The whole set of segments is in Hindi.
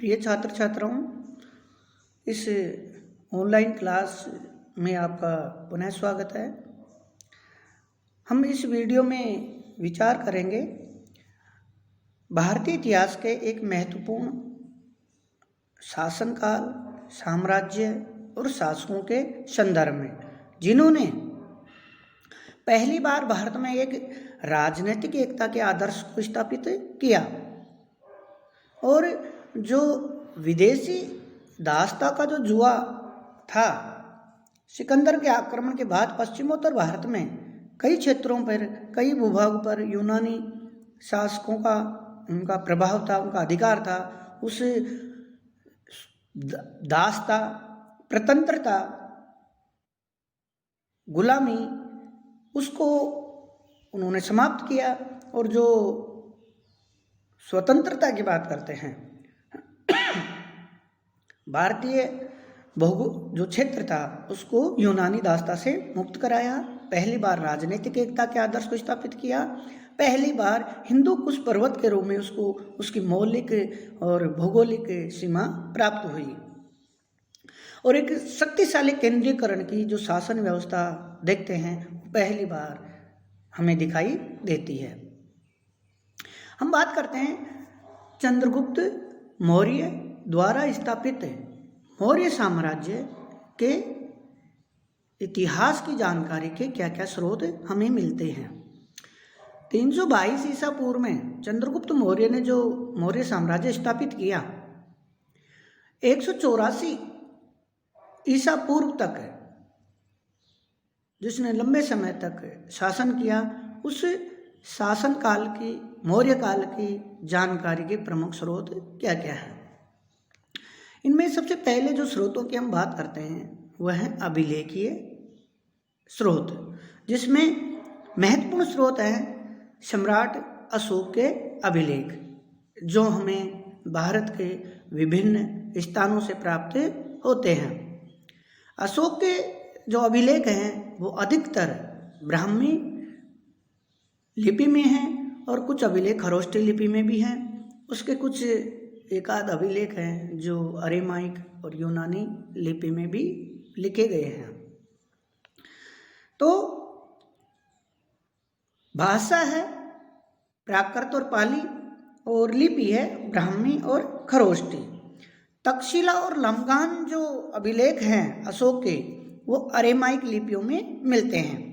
प्रिय छात्र छात्राओं, इस ऑनलाइन क्लास में आपका पुनः स्वागत है। हम इस वीडियो में विचार करेंगे भारतीय इतिहास के एक महत्वपूर्ण शासनकाल, साम्राज्य और शासकों के संदर्भ में, जिन्होंने पहली बार भारत में एक राजनीतिक एकता के आदर्श को स्थापित किया और जो विदेशी दासता का जो जुआ था, सिकंदर के आक्रमण के बाद पश्चिमोत्तर भारत में कई क्षेत्रों पर, कई भूभाग पर यूनानी शासकों का उनका प्रभाव था, उनका अधिकार था। उस दासता, प्रतंत्रता, गुलामी, उसको उन्होंने समाप्त किया और जो स्वतंत्रता की बात करते हैं, भारतीय जो क्षेत्र था उसको यूनानी दासता से मुक्त कराया। पहली बार राजनीतिक एकता के आदर्श को स्थापित किया। पहली बार हिंदू कुश पर्वत के रूप में उसको उसकी मौलिक और भौगोलिक सीमा प्राप्त हुई और एक शक्तिशाली केंद्रीकरण की जो शासन व्यवस्था देखते हैं पहली बार हमें दिखाई देती है। हम बात करते हैं चंद्रगुप्त मौर्य द्वारा स्थापित मौर्य साम्राज्य के इतिहास की जानकारी के क्या क्या स्रोत हमें मिलते हैं। 322 ईसा पूर्व में चंद्रगुप्त मौर्य ने जो मौर्य साम्राज्य स्थापित किया, 184 ईसा पूर्व तक जिसने लंबे समय तक शासन किया, उस शासन काल की, मौर्य काल की जानकारी के प्रमुख स्रोत क्या क्या हैं। इनमें सबसे पहले जो स्रोतों की हम बात करते हैं वह है अभिलेखीय स्रोत, जिसमें महत्वपूर्ण स्रोत है सम्राट अशोक के अभिलेख, जो हमें भारत के विभिन्न स्थानों से प्राप्त होते हैं। अशोक के जो अभिलेख हैं वो अधिकतर ब्राह्मी लिपि में हैं और कुछ अभिलेख खरोष्टी लिपि में भी हैं। उसके कुछ एकाध अभिलेख हैं जो अरेमाइक और यूनानी लिपि में भी लिखे गए हैं। तो भाषा है प्राकृत और पाली और लिपि है ब्राह्मी और खरोष्टी। तक्षशिला और लमगान जो अभिलेख हैं अशोक के, वो अरेमाइक लिपियों में मिलते हैं।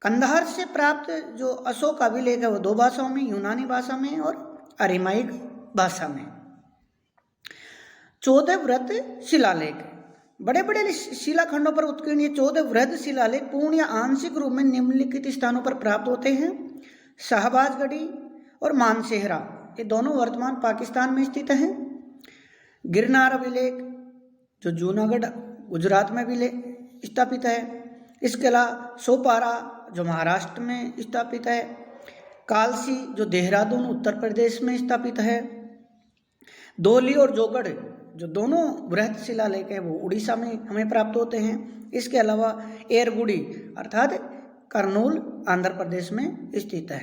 कंदहार से प्राप्त जो अशोक अभिलेख है वो दो भाषाओं में, यूनानी भाषा में और अरेमाइक भाषा में। 14 वृहत शिलालेख, बड़े बड़े शिलाखंडों पर उत्कीर्ण ये 14 वृहत शिलालेख पूर्ण या आंशिक रूप में निम्नलिखित स्थानों पर प्राप्त होते हैं। शाहबाजगढ़ी और मानसेहरा, ये दोनों वर्तमान पाकिस्तान में स्थित हैं। गिरनार अभिलेख जो जूनागढ़ गुजरात में भी स्थापित है। इसके अलावा सोपारा जो महाराष्ट्र में स्थापित है। कालसी जो देहरादून उत्तर प्रदेश में स्थापित है। दोली और जोगढ़ जो दोनों बृहत शिलालेख है वो उड़ीसा में हमें प्राप्त होते हैं। इसके अलावा एरगुड़ी अर्थात करनूल आंध्र प्रदेश में स्थित है।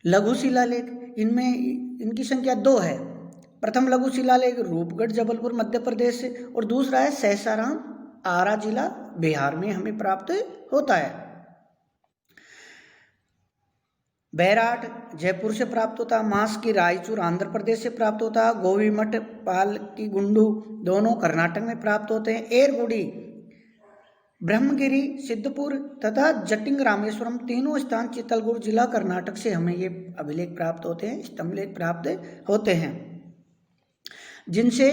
लघु शिलालेख, इनमें इनकी संख्या 2 है। प्रथम लघु शिलालेख रूपगढ़ जबलपुर मध्य प्रदेश और दूसरा है सहसाराम आरा जिला बिहार में हमें प्राप्त होता है। बैराट जयपुर से प्राप्त होता, मांस की रायचूर आंध्र प्रदेश से प्राप्त होता, गोवीमठ पाल की गुंडू दोनों कर्नाटक में प्राप्त होते हैं। एरगुड़ी, ब्रह्मगिरी, सिद्धपुर तथा जटिंग रामेश्वरम तीनों स्थान चित्तौड़गढ़ जिला कर्नाटक से हमें ये अभिलेख प्राप्त होते हैं, स्तंभलेख प्राप्त होते हैं, जिनसे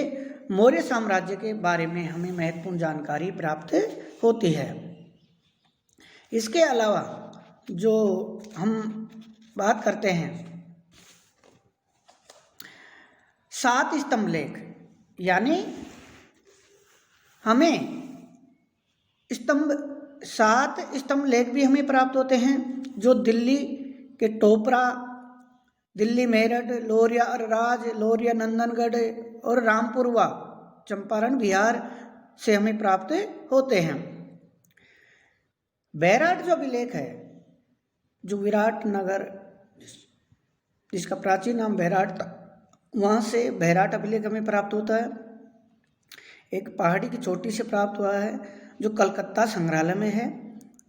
मौर्य साम्राज्य के बारे में हमें महत्वपूर्ण जानकारी प्राप्त होती है। इसके अलावा जो हम बात करते हैं 7 स्तंभलेख, यानी हमें 7 स्तंभलेख भी हमें प्राप्त होते हैं, जो दिल्ली के टोपरा, दिल्ली मेरठ, लोरिया अरराज, लोरिया नंदनगढ़ और रामपुरवा चंपारण बिहार से हमें प्राप्त होते हैं। बैराट जो अभिलेख है, जो विराट नगर जिसका प्राचीन नाम बैराट था, वहाँ से बैराट अभिलेख हमें प्राप्त होता है, एक पहाड़ी की चोटी से प्राप्त हुआ है जो कलकत्ता संग्रहालय में है।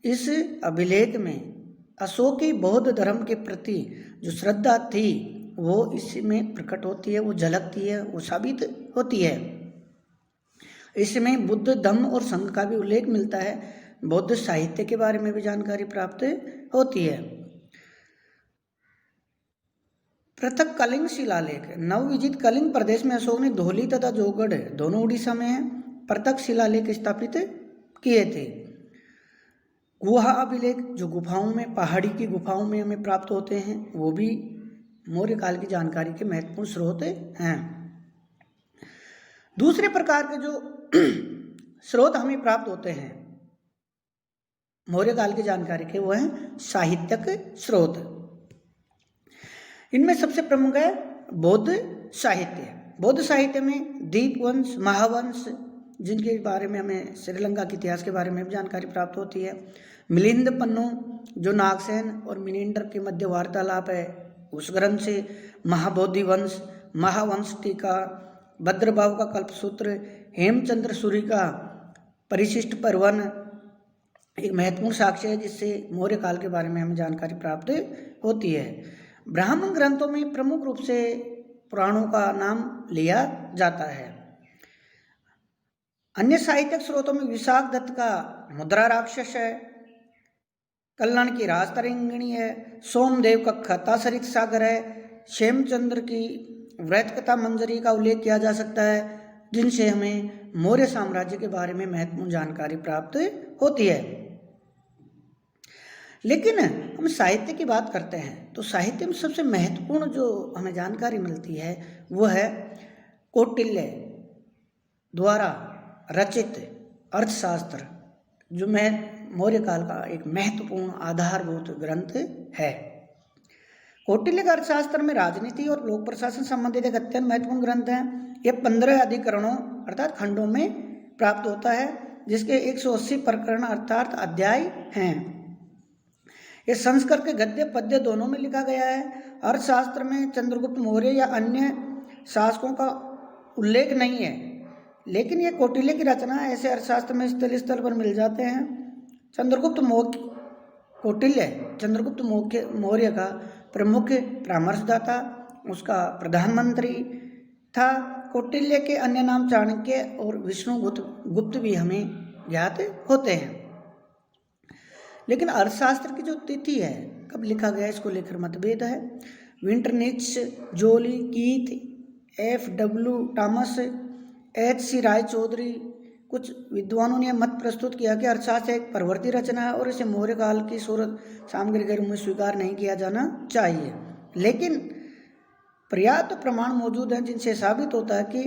इस अभिलेख में अशोक की बौद्ध धर्म के प्रति जो श्रद्धा थी वो इसमें प्रकट होती है, वो झलकती है, वो साबित होती है। इसमें बुद्ध धम्म और संघ का भी उल्लेख मिलता है, बौद्ध साहित्य के बारे में भी जानकारी प्राप्त होती है। पृथक कलिंग शिलालेख। नवविजित कलिंग प्रदेश में अशोक ने धौली तथा जोगढ़ दोनों उड़ीसा में है पृथक शिलालेख स्थापित किए थे। गुहा अभिलेख जो गुफाओं में, पहाड़ी की गुफाओं में हमें प्राप्त होते हैं, वो भी मौर्य काल की जानकारी के महत्वपूर्ण स्रोत हैं। दूसरे प्रकार के जो स्रोत हमें प्राप्त होते हैं मौर्य काल की जानकारी के, वो हैं साहित्यक स्रोत। इनमें सबसे प्रमुख है बौद्ध साहित्य। बौद्ध साहित्य में दीपवंश, महावंश, जिनके बारे में हमें श्रीलंका के इतिहास के बारे में भी जानकारी प्राप्त होती है, मिलिंद पन्नु जो नागसेन और मिनेंडर के मध्य वार्तालाप है उस ग्रंथ से, महाबोधि वंश, महावंश टीका, भद्रबाहु का कल्पसूत्र, हेमचंद्र सूरी का परिशिष्ट पर्वन एक महत्वपूर्ण साक्ष्य है जिससे मौर्य काल के बारे में हमें जानकारी प्राप्त होती है। ब्राह्मण ग्रंथों में प्रमुख रूप से पुराणों का नाम लिया जाता है। अन्य साहित्यिक स्रोतों में विशाख दत्त का मुद्रा राक्षस है, कल्याण की राजतरंगिणी है, सोमदेव का खता सरित सागर है, क्षेमचंद्र की व्रत कथा मंजरी का उल्लेख किया जा सकता है, जिनसे हमें मौर्य साम्राज्य के बारे में महत्वपूर्ण जानकारी प्राप्त होती है। लेकिन हम साहित्य की बात करते हैं तो साहित्य में सबसे महत्वपूर्ण जो हमें जानकारी मिलती है वो है कौटिल्य द्वारा रचित अर्थशास्त्र, जो मौर्य काल का एक महत्वपूर्ण आधारभूत ग्रंथ है। कौटिल्य का अर्थशास्त्र में राजनीति और लोक प्रशासन संबंधित एक अत्यंत महत्वपूर्ण ग्रंथ है। यह 15 अधिकरणों अर्थात खंडों में प्राप्त होता है, जिसके 180 प्रकरण अर्थात अध्याय हैं। यह संस्कृत के गद्य पद्य दोनों में लिखा गया है। अर्थशास्त्र में चंद्रगुप्त मौर्य या अन्य शासकों का उल्लेख नहीं है, लेकिन यह कौटिल्य की रचना है। ऐसे अर्थशास्त्र में स्थल स्थल पर मिल जाते हैं। कौटिल्य चंद्रगुप्त मौर्य का प्रमुख परामर्शदाता, उसका प्रधानमंत्री था। कौटिल्य के अन्य नाम चाणक्य और विष्णुगुप्त भी हमें ज्ञात होते हैं। लेकिन अर्थशास्त्र की जो तिथि है, कब लिखा गया, इसको लेकर मतभेद है। विंटरनिच, जोली, कीथ, F.W. Thomas, H.C. राय चौधरी, कुछ विद्वानों ने मत प्रस्तुत किया कि अर्थशास्त्र एक परवर्ती रचना है और इसे मौर्य काल की सूरत सामग्री के रूप में स्वीकार नहीं किया जाना चाहिए। लेकिन पर्याप्त प्रमाण मौजूद हैं जिनसे साबित होता है कि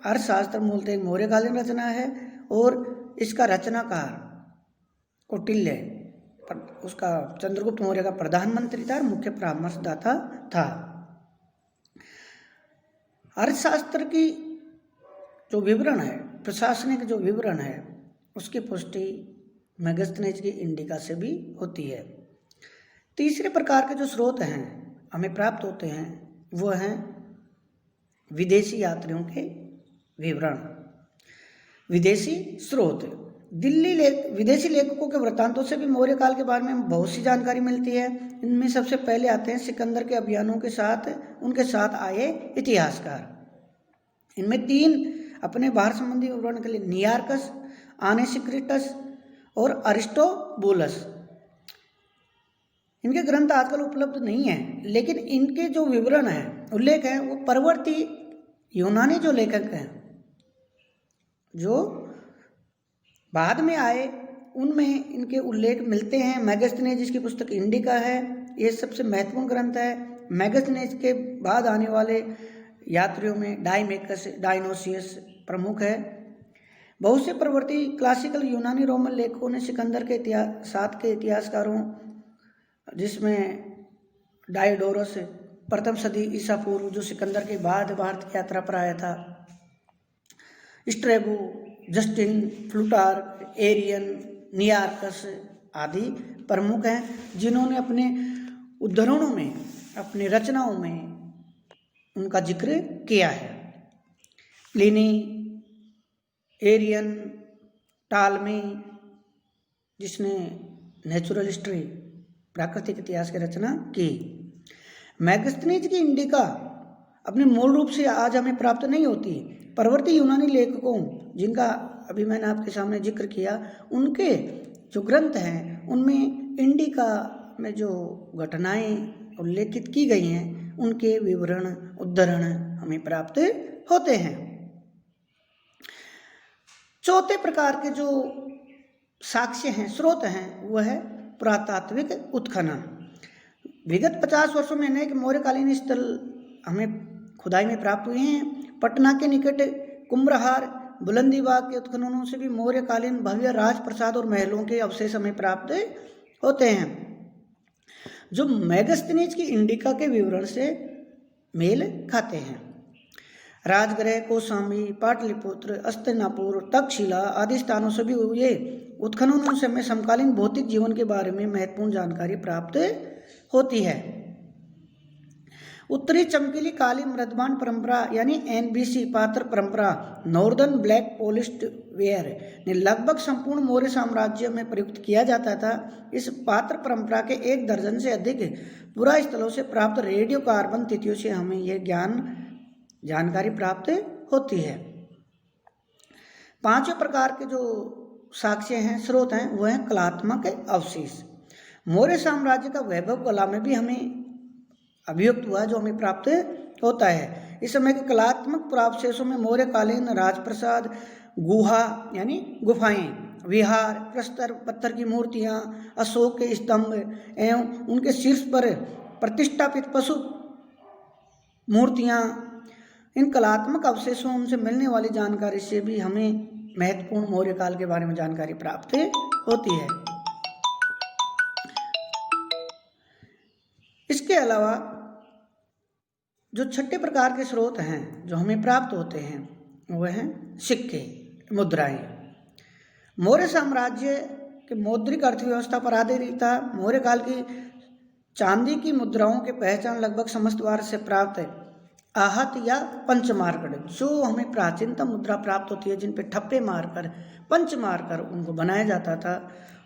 अर्थशास्त्र मूलतः एक मौर्यकालीन रचना है और इसका रचनाकार कौटिल्य उसका चंद्रगुप्त मौर्य का प्रधानमंत्री था और मुख्य परामर्शदाता था। अर्थशास्त्र की जो विवरण है, प्रशासनिक जो विवरण है, उसकी पुष्टि मेगास्थनीज की इंडिका से भी होती है। तीसरे प्रकार के जो स्रोत हैं हमें प्राप्त होते हैं वो हैं विदेशी यात्रियों के विवरण। विदेशी स्रोत विदेशी लेखकों के वृत्तांतों से भी मौर्य काल के बारे में बहुत सी जानकारी मिलती है। इनमें सबसे पहले आते हैं सिकंदर के अभियानों के साथ उनके साथ आए इतिहासकार। इनमें 3 अपने बाहर संबंधी विवरण के लिए नियार्कस, आनेसिक्रिटस और अरिस्टोबुलस। इनके ग्रंथ आजकल उपलब्ध नहीं है, लेकिन इनके जो विवरण है, उल्लेख है, वो परवर्ती यूनानी जो लेखक हैं जो बाद में आए उनमें इनके उल्लेख मिलते हैं। मेगास्थनीज जिसकी पुस्तक इंडिका है, ये सबसे महत्वपूर्ण ग्रंथ है। मेगास्थनीज के बाद आने वाले यात्रियों में डायनोसियस प्रमुख है। बहुत से प्रवर्ती क्लासिकल यूनानी रोमन लेखकों ने सिकंदर के साथ के इतिहासकारों, जिसमें डायोडोरस प्रथम सदी ईसा पूर्व जो सिकंदर के बाद भारत की यात्रा पर आया था, स्ट्रेबो, जस्टिन, प्लूटार्क, एरियन, नियार्कस आदि प्रमुख हैं, जिन्होंने अपने उद्धरणों में, अपने रचनाओं में उनका जिक्र किया है। प्लिनी, एरियन, टालमी, जिसने नेचुरल हिस्ट्री प्राकृतिक इतिहास की रचना की। मैगस्थनीज की इंडिका अपने मूल रूप से आज हमें प्राप्त नहीं होती। परवर्ती यूनानी लेखकों, जिनका अभी मैंने आपके सामने जिक्र किया, उनके जो ग्रंथ हैं उनमें इंडिका में जो घटनाएं उल्लेखित की गई हैं उनके विवरण, उद्धरण हमें प्राप्त होते हैं। चौथे प्रकार के जो साक्ष्य हैं, स्रोत हैं, वह है पुरातात्विक उत्खनन। विगत 50 वर्षों में अनेक मौर्यकालीन स्थल हमें खुदाई में प्राप्त हुए हैं। पटना के निकट कुम्भरहार, बुलंदीबाग के उत्खननों से भी मौर्यकालीन भव्य राजप्रसाद और महलों के अवशेष हमें प्राप्त होते हैं, जो मैगस्थनीज की इंडिका के विवरण से मेल खाते हैं। राजगृह, कौशाम्बी, पाटलिपुत्र, हस्तिनापुर, तक्षशिला आदि स्थानों से भी हुए उत्खननों से हमें समकालीन भौतिक जीवन के बारे में महत्वपूर्ण जानकारी प्राप्त होती है। उत्तरी चमकीली काली मृदबान परंपरा यानी एनबीसी पात्र परंपरा, नॉर्दर्न ब्लैक पॉलिश्ड वेयर ने लगभग संपूर्ण मौर्य साम्राज्य में प्रयुक्त किया जाता था। इस पात्र परंपरा के 1 दर्जन से अधिक पुरा स्थलों से प्राप्त रेडियो कार्बन तिथियों से हमें यह जानकारी प्राप्त होती है। 5वें प्रकार के जो साक्ष्य हैं, स्रोत हैं, वह हैं कलात्मक अवशेष। मौर्य साम्राज्य का वैभव कला में भी हमें अभियुक्त हुआ जो हमें प्राप्त होता है। इस समय के कलात्मक पुरावशेषों में मौर्यकालीन राजप्रसाद, गुहा यानी गुफाएं, विहार, प्रस्तर, पत्थर की मूर्तियां, अशोक के स्तंभ एवं उनके शीर्ष पर प्रतिष्ठापित पशु मूर्तियां, इन कलात्मक अवशेषों उनसे मिलने वाली जानकारी से भी हमें महत्वपूर्ण मौर्य काल के बारे में जानकारी प्राप्त होती है। इसके अलावा जो छठे प्रकार के स्रोत हैं जो हमें प्राप्त होते हैं वह हैं सिक्के, मुद्राएं। मौर्य साम्राज्य के मौद्रिक अर्थव्यवस्था पर आधारित था। मौर्य काल की चांदी की मुद्राओं की पहचान लगभग समस्त भारत से प्राप्त है। आहत या पंचमार्कड़, जो हमें प्राचीनतम मुद्रा प्राप्त होती है जिन पे ठप्पे मारकर, पंच मारकर उनको बनाया जाता था,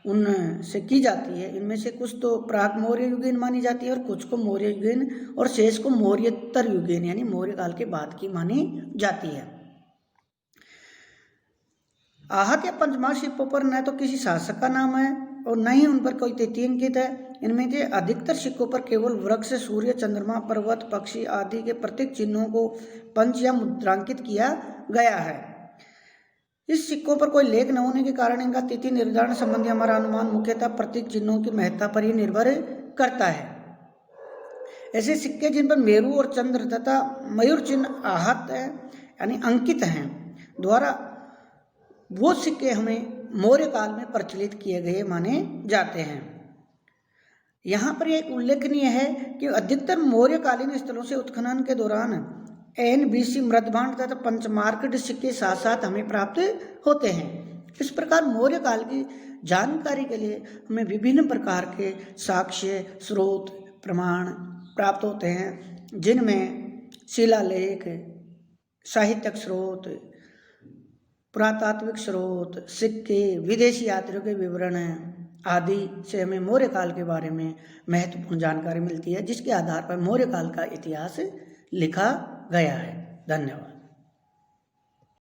उनसे की जाती है। इनमें से कुछ तो प्राक मौर्य युगीन मानी जाती है और कुछ को मौर्य युगीन और शेष को मौर्योत्तर युगीन यानी मौर्य काल के बाद की मानी जाती है। आहत या पंचमार शिल्पों पर न तो किसी शासक का नाम है और न ही उन पर कोई तिथि अंकित है। इनमें से अधिकतर सिक्कों पर केवल वृक्ष, सूर्य, चंद्रमा, पर्वत, पक्षी आदि के प्रतीक चिन्हों को पंच या मुद्रांकित किया गया है। इस सिक्कों पर कोई लेख न होने के कारण इनका तिथि निर्धारण संबंधी हमारा अनुमान मुख्यतः प्रतीक चिन्हों की महत्ता पर ही निर्भर करता है। ऐसे सिक्के जिन पर मेरू और चंद्र तथा मयूर चिन्ह आहत है यानी अंकित हैं द्वारा वो सिक्के हमें मौर्य काल में प्रचलित किए गए माने जाते हैं। यहाँ पर एक उल्लेखनीय है कि अधिकतर मौर्यकालीन स्थलों से उत्खनन के दौरान एनबीसी मृदभांड तथा पंचमार्कड़ सिक्के साथ साथ हमें प्राप्त होते हैं। इस प्रकार मौर्य काल की जानकारी के लिए हमें विभिन्न प्रकार के साक्ष्य, स्रोत, प्रमाण प्राप्त होते हैं, जिनमें शिलालेख, साहित्यिक स्रोत, पुरातात्विक स्रोत, सिक्के, विदेशी यात्रियों के विवरण आदि से हमें मौर्य काल के बारे में महत्वपूर्ण जानकारी मिलती है, जिसके आधार पर मौर्य काल का इतिहास लिखा गया है। धन्यवाद।